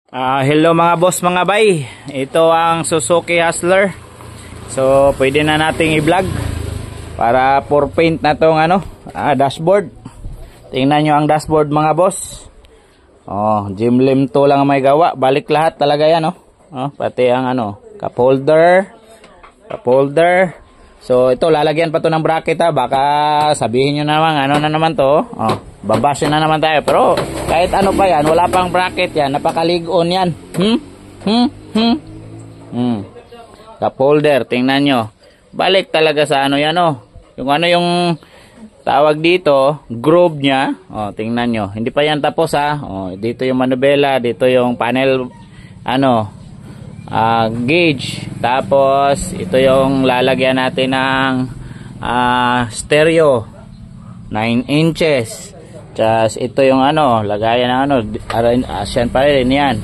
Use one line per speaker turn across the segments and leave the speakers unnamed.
Hello mga boss, mga bay. Ito ang Suzuki Hustler. So pwede na nating i-vlog para for paint na tong dashboard. Tingnan nyo ang dashboard mga boss. Gym lim to lang may gawa. Balik lahat talaga yan. Pati ang cup holder. So ito lalagyan pa to ng bracket baka sabihin nyo naman ano na naman to. Babashin na naman tayo. Pero kahit ano pa yan, wala pang bracket yan. Napakalig-on yan. Cup holder, tingnan nyo. Balik talaga sa yan yung tawag dito, groove nya. Tingnan nyo. Hindi pa yan tapos dito yung manubela, dito yung panel gauge. Tapos ito yung lalagyan natin ng stereo 9 inches. Tapos ito yung lagayan ng Asian pa rin yan.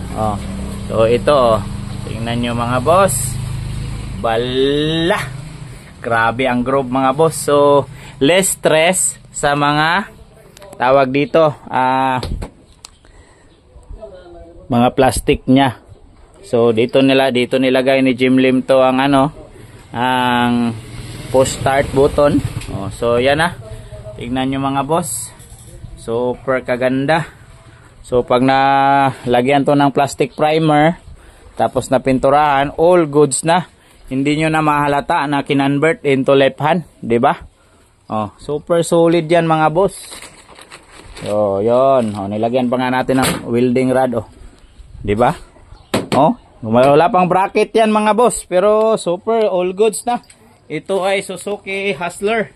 So ito tingnan nyo mga boss. Bala, grabe ang groove mga boss. So less stress sa mga tawag dito mga plastic nya. So dito nilagay ni Jim Lim to ang ang push start button. So yan tingnan nyo mga boss. Super kaganda. So pag nalagyan to ng plastic primer tapos na pinturahan, all goods na. Hindi nyo na mahalata na kinonvert into left hand, di ba? Super solid yan mga boss. So yon, nilagyan pa nga natin ng welding rod di ba? Wala pang bracket yan mga boss, pero super all goods na. Ito ay Suzuki Hustler.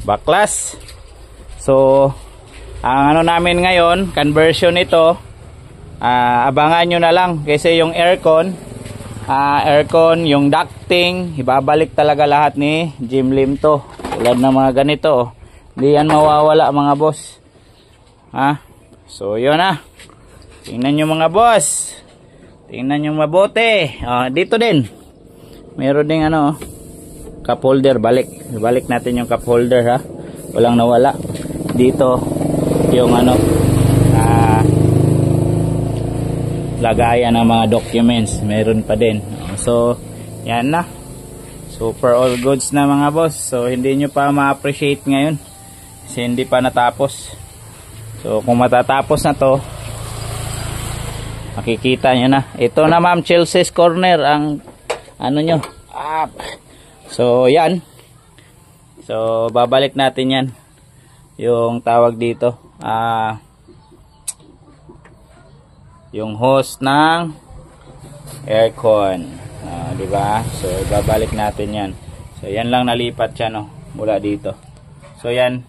Baklas. So ang namin ngayon, conversion ito, abangan nyo na lang kasi yung aircon, yung ducting, ibabalik talaga lahat ni Jim Lim to. Tulad ng mga ganito hindi yan mawawala mga boss. So yun tingnan nyo mga boss, tingnan nyo mabuti. Dito din meron ding cup holder. Balik natin yung cup holder walang nawala. Dito yung lagayan ng mga documents meron pa din. So yan na, super all goods na mga boss. So hindi nyo pa ma-appreciate ngayon kasi hindi pa natapos. So kung matatapos na to, makikita nyo na. Ito na ma'am, Chelsea's Corner ang nyo. So yan. So babalik natin yan. Yung tawag dito yung hose ng aircon, diba? So babalik natin yan. So yan lang nalipat siya mula dito. So yan,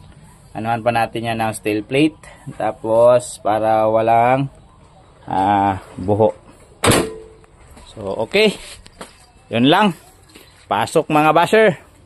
anuhan pa natin yan ng steel plate. Tapos para walang buho. So okay, yun lang. Pasok mga basher.